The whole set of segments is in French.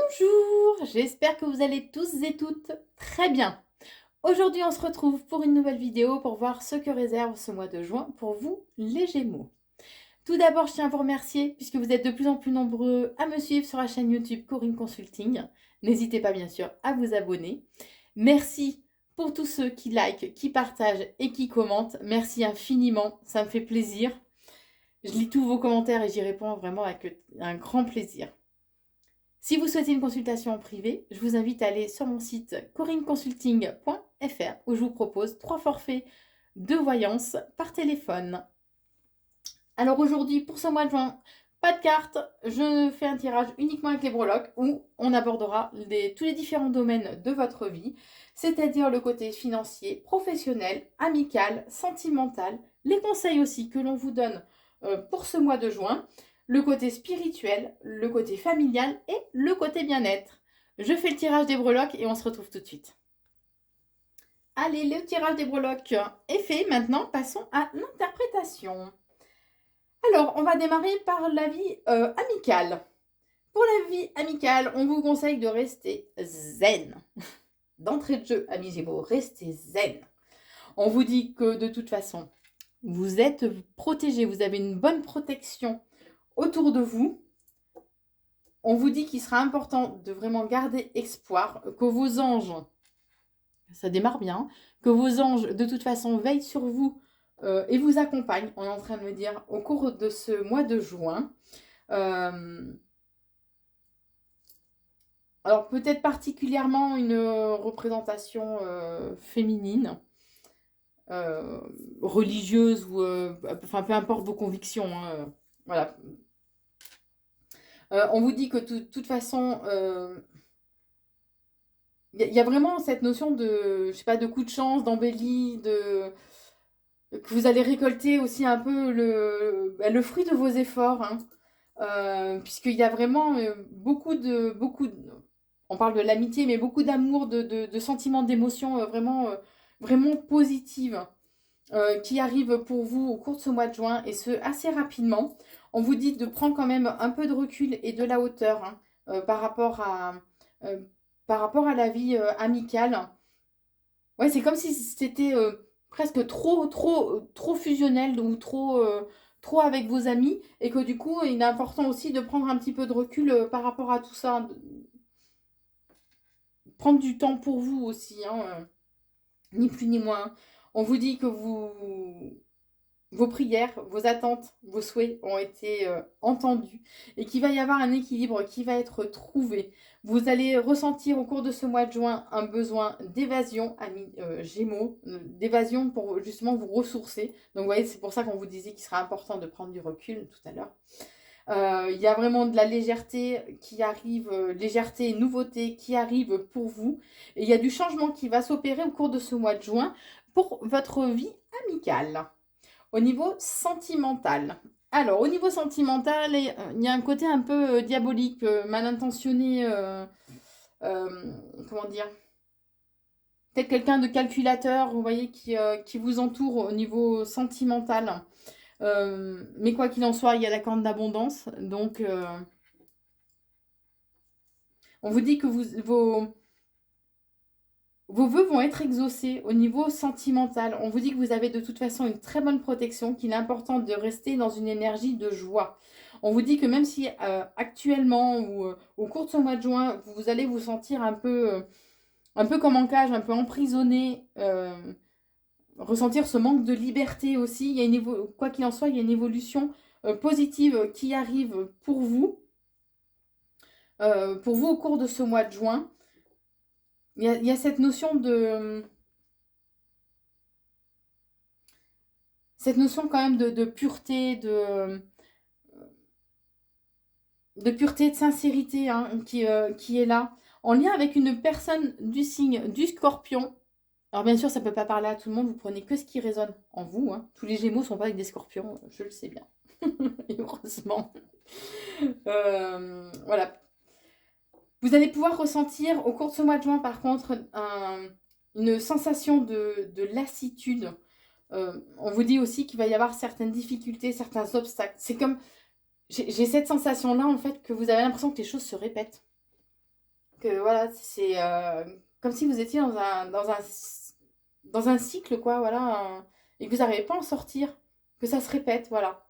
Bonjour, j'espère que vous allez tous et toutes très bien. Aujourd'hui, on se retrouve pour une nouvelle vidéo pour voir ce que réserve ce mois de juin pour vous, les Gémeaux. Tout d'abord, je tiens à vous remercier puisque vous êtes de plus en plus nombreux à me suivre sur la chaîne YouTube Corinne Consulting. N'hésitez pas bien sûr à vous abonner. Merci pour tous ceux qui likent, qui partagent et qui commentent. Merci infiniment, ça me fait plaisir. Je lis tous vos commentaires et j'y réponds vraiment avec un grand plaisir. Si vous souhaitez une consultation en privé, je vous invite à aller sur mon site corinneconsulting.fr où je vous propose 3 forfaits de voyance par téléphone. Alors aujourd'hui, pour ce mois de juin, pas de carte, je fais un tirage uniquement avec les breloques où on abordera tous les différents domaines de votre vie, c'est-à-dire le côté financier, professionnel, amical, sentimental, les conseils aussi que l'on vous donne pour ce mois de juin, le côté spirituel, le côté familial et le côté bien-être. Je fais le tirage des breloques et on se retrouve tout de suite. Allez, le tirage des breloques est fait. Maintenant, passons à l'interprétation. Alors, on va démarrer par la vie amicale. Pour la vie amicale, on vous conseille de rester zen. D'entrée de jeu, amis Gémeaux, restez zen. On vous dit que de toute façon, vous êtes protégés, vous avez une bonne protection autour de vous. On vous dit qu'il sera important de vraiment garder espoir, que vos anges, ça démarre bien, que vos anges de toute façon veillent sur vous et vous accompagnent, on est en train de me dire, au cours de ce mois de juin. Alors peut-être particulièrement une représentation féminine, religieuse ou enfin peu importe vos convictions, hein, voilà. On vous dit que de toute façon, y a vraiment cette notion de, je sais pas, de coup de chance, d'embellie, que vous allez récolter aussi un peu le fruit de vos efforts, hein. Puisqu'il y a vraiment on parle de l'amitié, mais beaucoup d'amour, de sentiments, d'émotions vraiment positives qui arrivent pour vous au cours de ce mois de juin, et ce, assez rapidement. On vous dit de prendre quand même un peu de recul et de la hauteur, hein, euh, par rapport à la vie amicale. Ouais, c'est comme si c'était presque trop fusionnel ou trop avec vos amis, et que du coup, il est important aussi de prendre un petit peu de recul par rapport à tout ça. Prendre du temps pour vous aussi, hein, ni plus ni moins. On vous dit que vos prières, vos attentes, vos souhaits ont été entendus et qu'il va y avoir un équilibre qui va être trouvé. Vous allez ressentir au cours de ce mois de juin un besoin d'évasion, amis Gémeaux, d'évasion pour justement vous ressourcer. Donc vous voyez, c'est pour ça qu'on vous disait qu'il sera important de prendre du recul tout à l'heure. Il y a vraiment de la légèreté qui arrive, légèreté et nouveauté qui arrive pour vous. Et il y a du changement qui va s'opérer au cours de ce mois de juin pour votre vie amicale. Au niveau sentimental. Alors, au niveau sentimental, il y a un côté un peu diabolique, mal intentionné, comment dire, peut-être quelqu'un de calculateur, vous voyez, qui vous entoure au niveau sentimental. Mais quoi qu'il en soit, il y a la corne d'abondance. Donc, on vous dit que vos vœux vont être exaucés au niveau sentimental. On vous dit que vous avez de toute façon une très bonne protection, qu'il est important de rester dans une énergie de joie. On vous dit que même si actuellement ou au cours de ce mois de juin, vous allez vous sentir un peu comme en cage, un peu emprisonné, ressentir ce manque de liberté aussi, quoi qu'il en soit, il y a une évolution positive qui arrive pour vous au cours de ce mois de juin. Il y a cette notion quand même de pureté, de pureté, de sincérité, hein, qui est là, en lien avec une personne du signe du Scorpion. Alors bien sûr, ça ne peut pas parler à tout le monde, vous prenez que ce qui résonne en vous, hein. Tous les Gémeaux ne sont pas avec des Scorpions, je le sais bien. Et heureusement. Voilà. Vous allez pouvoir ressentir au cours de ce mois de juin, par contre, une sensation de lassitude. On vous dit aussi qu'il va y avoir certaines difficultés, certains obstacles. C'est comme, j'ai cette sensation-là, en fait, que vous avez l'impression que les choses se répètent. que voilà, c'est comme si vous étiez dans un cycle, quoi, voilà, et que vous n'arrivez pas à en sortir, que ça se répète, voilà.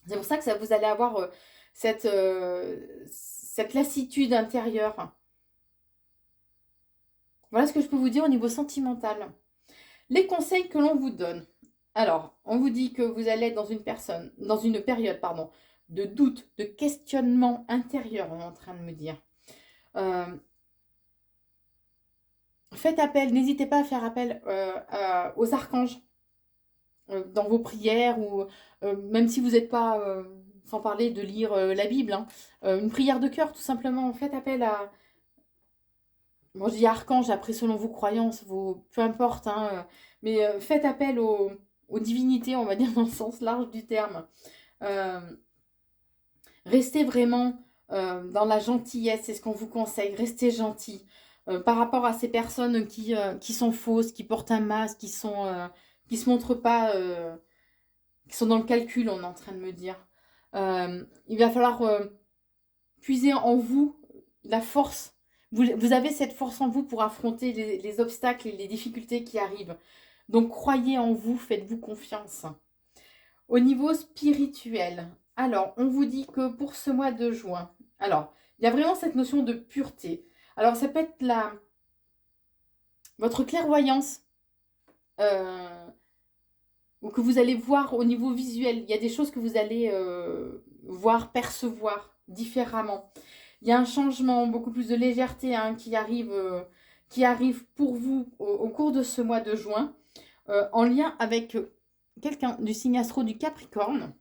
C'est pour ça que vous allez avoir cette lassitude intérieure. Voilà ce que je peux vous dire au niveau sentimental. Les conseils que l'on vous donne. Alors, on vous dit que vous allez être dans une période, pardon, de doute, de questionnement intérieur, on est en train de me dire. Euh, Faites appel, n'hésitez pas à faire appel aux archanges dans vos prières ou même si vous n'êtes pas, sans parler de lire la Bible, hein, une prière de cœur tout simplement. Faites appel à, bon je dis archange, après selon vos croyances, peu importe, hein, mais faites appel aux divinités, on va dire dans le sens large du terme. Euh, Restez vraiment dans la gentillesse, c'est ce qu'on vous conseille. Restez gentil. Par rapport à ces personnes qui sont fausses, qui portent un masque, qui se montrent pas, qui sont dans le calcul, on est en train de me dire. Il va falloir puiser en vous la force. Vous avez cette force en vous pour affronter les obstacles et les difficultés qui arrivent. Donc croyez en vous, faites-vous confiance. Au niveau spirituel, alors on vous dit que pour ce mois de juin, alors il y a vraiment cette notion de pureté. Alors ça peut être votre clairvoyance, ou que vous allez voir au niveau visuel. Il y a des choses que vous allez voir, percevoir différemment. Il y a un changement, beaucoup plus de légèreté hein, qui arrive pour vous au cours de ce mois de juin, en lien avec quelqu'un du signe astro du Capricorne.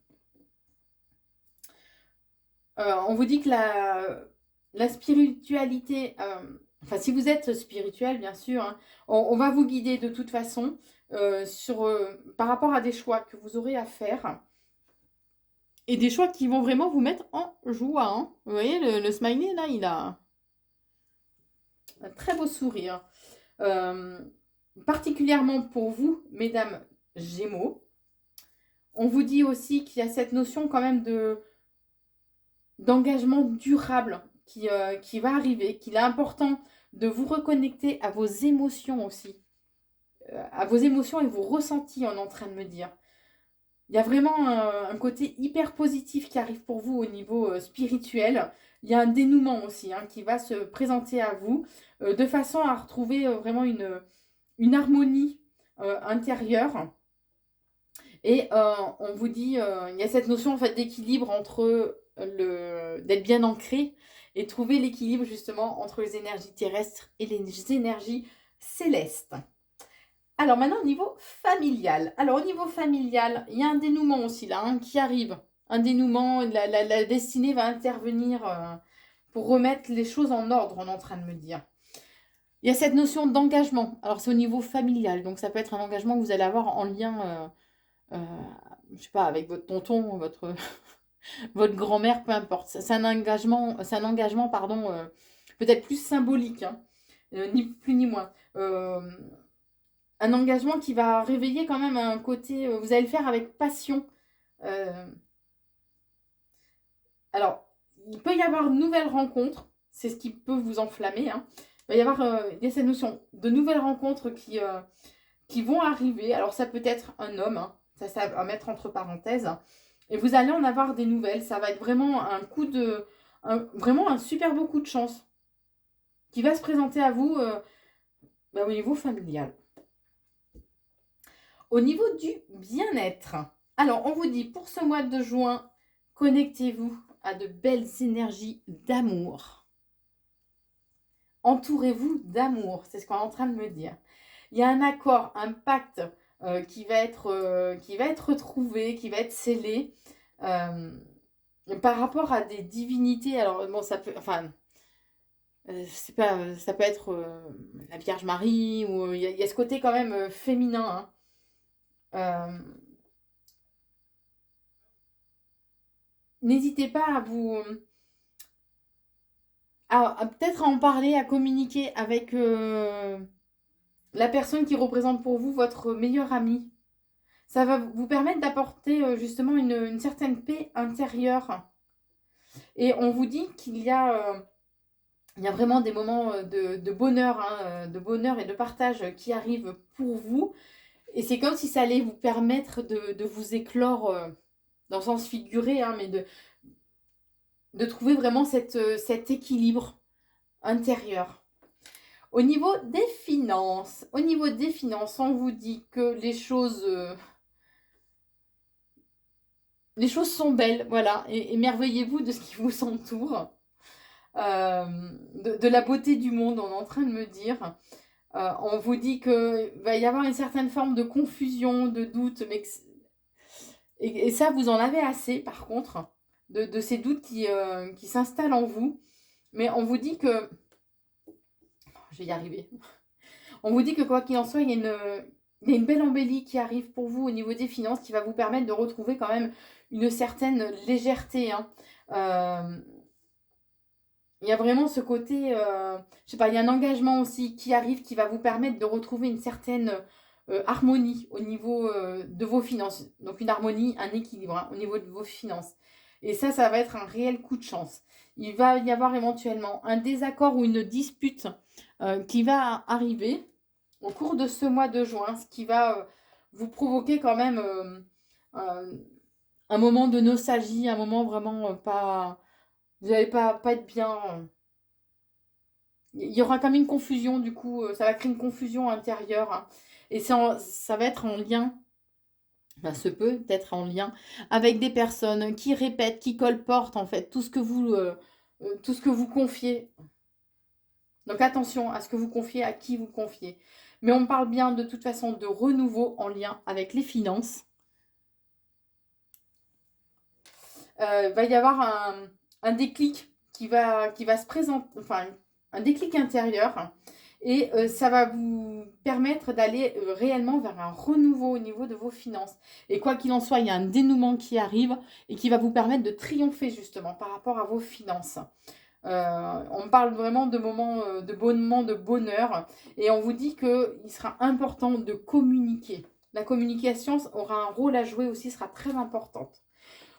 On vous dit que la spiritualité, enfin si vous êtes spirituel bien sûr, hein, on va vous guider de toute façon par rapport à des choix que vous aurez à faire. Et des choix qui vont vraiment vous mettre en joie. Hein. Vous voyez, le smiley, là, il a un très beau sourire. Particulièrement pour vous, mesdames Gémeaux. On vous dit aussi qu'il y a cette notion quand même d'engagement durable qui va arriver, qu'il est important de vous reconnecter à vos émotions aussi. À vos émotions et vos ressentis, on est en train de me dire. Il y a vraiment un côté hyper positif qui arrive pour vous au niveau spirituel. Il y a un dénouement aussi hein, qui va se présenter à vous de façon à retrouver vraiment une harmonie intérieure. Et on vous dit, il y a cette notion en fait d'équilibre entre d'être bien ancré et trouver l'équilibre justement entre les énergies terrestres et les énergies célestes. Alors maintenant au niveau familial. Alors au niveau familial, il y a un dénouement aussi là hein, qui arrive. Un dénouement, la destinée va intervenir pour remettre les choses en ordre, on est en train de me dire. Il y a cette notion d'engagement. Alors c'est au niveau familial, donc ça peut être un engagement que vous allez avoir en lien, je sais pas, avec votre tonton, votre grand-mère, peu importe. C'est un engagement, pardon, peut-être plus symbolique, hein, ni plus ni moins. Un engagement qui va réveiller quand même un côté, vous allez le faire avec passion. Alors, il peut y avoir de nouvelles rencontres, c'est ce qui peut vous enflammer. Hein. Il va y avoir il y a cette notion de nouvelles rencontres qui vont arriver. Alors, ça peut être un homme, hein, ça va mettre entre parenthèses. Et vous allez en avoir des nouvelles. Ça va être vraiment vraiment un super beau coup de chance qui va se présenter à vous au niveau familial. Au niveau du bien-être, alors on vous dit pour ce mois de juin, connectez-vous à de belles énergies d'amour. Entourez-vous d'amour, c'est ce qu'on est en train de me dire. Il y a un accord, un pacte qui va être retrouvé, qui va être scellé par rapport à des divinités. Alors bon, ça peut, enfin, c'est pas, ça peut être la Vierge Marie ou il y a ce côté quand même féminin. Hein. N'hésitez pas à peut-être à en parler, à communiquer avec la personne qui représente pour vous votre meilleur ami. Ça va vous permettre d'apporter justement une certaine paix intérieure. Et on vous dit qu'il y a Il y a vraiment des moments de bonheur, hein, de bonheur et de partage qui arrivent pour vous. Et c'est comme si ça allait vous permettre de vous éclore, dans le sens figuré, hein, mais de trouver vraiment cet équilibre intérieur. Au niveau des finances, on vous dit que les choses sont belles, voilà, et émerveillez-vous de ce qui vous entoure, de la beauté du monde, on est en train de me dire. On vous dit qu'il va y avoir une certaine forme de confusion, de doute, mais et ça, vous en avez assez, par contre, de ces doutes qui s'installent en vous. Mais on vous dit que... Je vais y arriver. On vous dit que quoi qu'il en soit, il y a une belle embellie qui arrive pour vous au niveau des finances qui va vous permettre de retrouver quand même une certaine légèreté, hein. Il y a vraiment ce côté, je sais pas, il y a un engagement aussi qui arrive qui va vous permettre de retrouver une certaine harmonie au niveau de vos finances. Donc une harmonie, un équilibre, hein, au niveau de vos finances. Et ça va être un réel coup de chance. Il va y avoir éventuellement un désaccord ou une dispute qui va arriver au cours de ce mois de juin, ce qui va vous provoquer quand même un, un moment de nostalgie, un moment vraiment pas... Vous n'allez pas être bien. Il y aura quand même une confusion, du coup, ça va créer une confusion intérieure, hein. Et ça va être en lien, ça se peut être en lien avec des personnes qui répètent, qui colportent en fait tout ce que vous confiez. Donc attention à ce que vous confiez, à qui vous confiez. Mais on parle bien de toute façon de renouveau en lien avec les finances. Va y avoir un déclic qui va se présenter, enfin un déclic intérieur. Et ça va vous permettre d'aller réellement vers un renouveau au niveau de vos finances. Et quoi qu'il en soit, il y a un dénouement qui arrive et qui va vous permettre de triompher justement par rapport à vos finances. On parle vraiment de moments de bonheur. Et on vous dit qu'il sera important de communiquer. La communication aura un rôle à jouer aussi, sera très importante.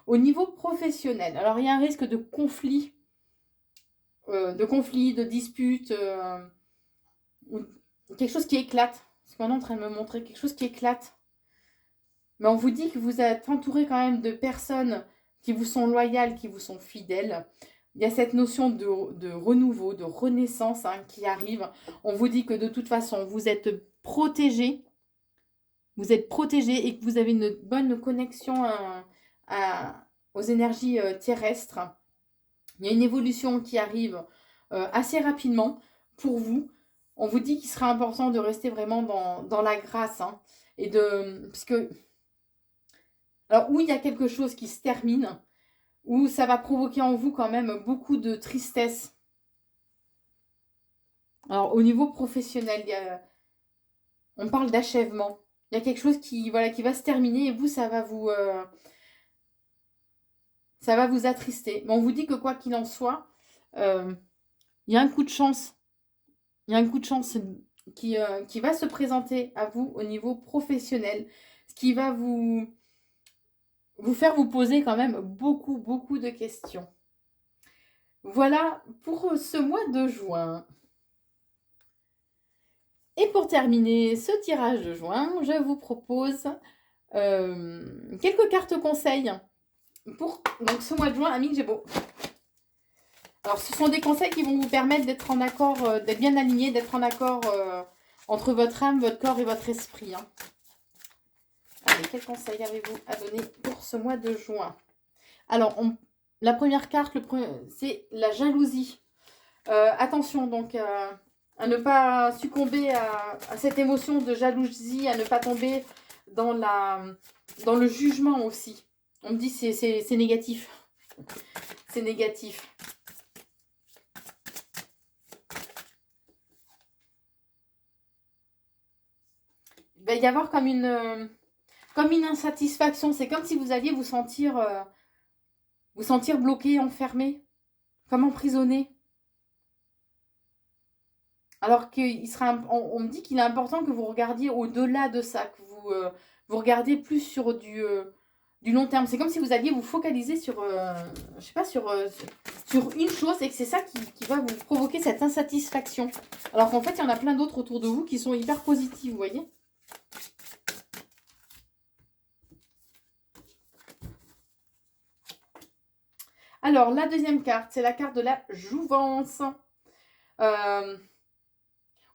Au niveau professionnel, alors il y a un risque de conflit, de dispute, quelque chose qui éclate. Parce qu'on est en train de me montrer quelque chose qui éclate. Mais on vous dit que vous êtes entouré quand même de personnes qui vous sont loyales, qui vous sont fidèles. Il y a cette notion de renouveau, de renaissance, hein, qui arrive. On vous dit que de toute façon, vous êtes protégé. Vous êtes protégé et que vous avez une bonne connexion aux énergies terrestres. Il y a une évolution qui arrive assez rapidement pour vous. On vous dit qu'il sera important de rester vraiment dans la grâce, hein, parce que, alors, où il y a quelque chose qui se termine, où ça va provoquer en vous quand même beaucoup de tristesse. Alors, au niveau professionnel, on parle d'achèvement. Il y a quelque chose qui va se terminer et vous, ça va vous attrister. Mais on vous dit que quoi qu'il en soit, il y a un coup de chance. Il y a un coup de chance qui va se présenter à vous au niveau professionnel. Ce qui va vous faire vous poser quand même beaucoup, beaucoup de questions. Voilà pour ce mois de juin. Et pour terminer ce tirage de juin, je vous propose quelques cartes conseils pour donc, ce mois de juin, amis Gémeaux. Alors, ce sont des conseils qui vont vous permettre d'être en accord, d'être bien aligné, d'être en accord entre votre âme, votre corps et votre esprit, hein. Allez, quels conseils avez-vous à donner pour ce mois de juin? Alors, la première carte, c'est la jalousie. Attention donc à ne pas succomber à cette émotion de jalousie, à ne pas tomber dans le jugement aussi. On me dit c'est négatif. C'est négatif. Il va y avoir comme une insatisfaction. C'est comme si vous alliez vous sentir bloqué, enfermé, comme emprisonné. Alors on me dit qu'il est important que vous regardiez au-delà de ça, que vous regardiez plus sur du long terme. C'est comme si vous alliez vous focaliser sur, je sais pas, sur une chose et que c'est ça qui va vous provoquer cette insatisfaction. Alors qu'en fait, il y en a plein d'autres autour de vous qui sont hyper positifs, vous voyez. Alors, la deuxième carte, c'est la carte de la jouvence.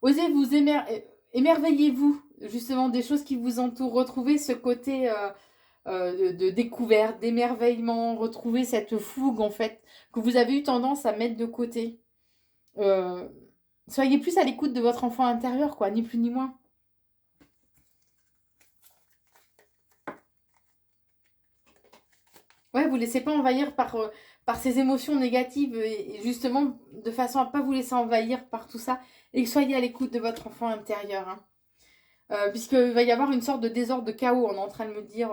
Osez vous émerveillez-vous justement des choses qui vous entourent. Retrouvez ce côté de découverte, d'émerveillement. Retrouvez cette fougue en fait que vous avez eu tendance à mettre de côté. Soyez plus à l'écoute de votre enfant intérieur, quoi, ni plus ni moins. Ouais, vous ne laissez pas envahir par ces émotions négatives et justement de façon à ne pas vous laisser envahir par tout ça et que soyez à l'écoute de votre enfant intérieur. Hein. Puisqu'il va y avoir une sorte de désordre, de chaos, on est en train de me dire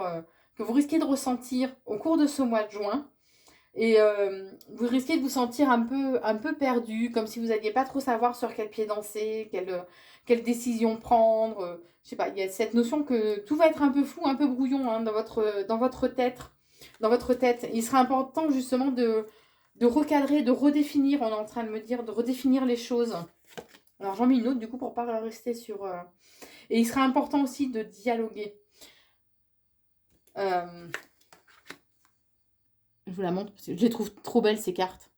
que vous risquez de ressentir au cours de ce mois de juin. Et vous risquez de vous sentir un peu perdu, comme si vous n'alliez pas trop savoir sur quel pied danser, quelle décision prendre. Je sais pas, il y a cette notion que tout va être un peu flou, un peu brouillon hein, dans votre tête. Il sera important justement de recadrer, de redéfinir, on est en train de me dire, de redéfinir les choses. Alors j'en mets une autre du coup pour ne pas rester sur... Et il sera important aussi de dialoguer. Je vous la montre parce que je les trouve trop belles ces cartes.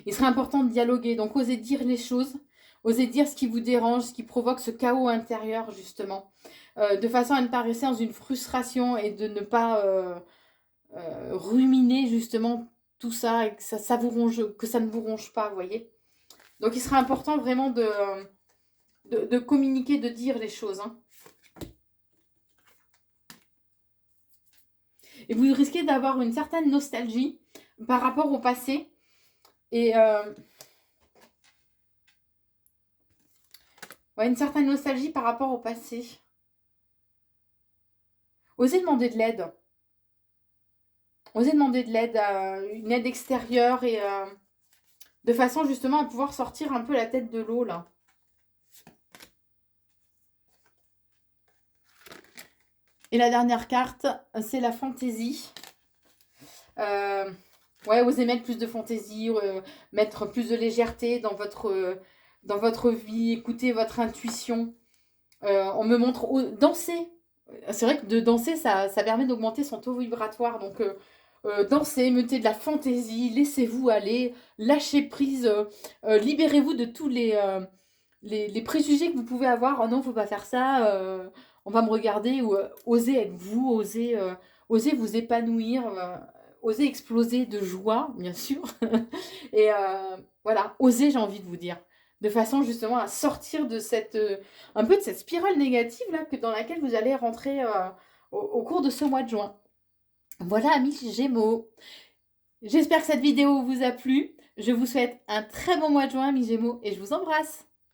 Il serait important de dialoguer, donc osez dire les choses, osez dire ce qui vous dérange, ce qui provoque ce chaos intérieur justement, de façon à ne pas rester dans une frustration et de ne pas ruminer justement tout ça et que ça vous ronge, que ça ne vous ronge pas, vous voyez. Donc il serait important vraiment de communiquer, de dire les choses. Hein. Et vous risquez d'avoir une certaine nostalgie par rapport au passé. Et ouais, une certaine nostalgie par rapport au passé. Osez demander de l'aide. Osez demander de l'aide, une aide extérieure et de façon justement à pouvoir sortir un peu la tête de l'eau là. Et la dernière carte, c'est la fantaisie. Ouais, osez mettre plus de fantaisie, mettre plus de légèreté dans votre vie, écouter votre intuition. On me montre danser. C'est vrai que de danser, ça permet d'augmenter son taux vibratoire. Donc, dansez, mettez de la fantaisie, laissez-vous aller, lâchez prise, libérez-vous de tous les préjugés que vous pouvez avoir. Oh non, faut pas faire ça, on va me regarder. Ou osez être vous, osez vous épanouir, osez exploser de joie, bien sûr. Et voilà, osez, j'ai envie de vous dire. De façon justement à sortir de un peu de cette spirale négative là, dans laquelle vous allez rentrer au cours de ce mois de juin. Voilà, amis Gémeaux. J'espère que cette vidéo vous a plu. Je vous souhaite un très bon mois de juin, amis Gémeaux, et je vous embrasse.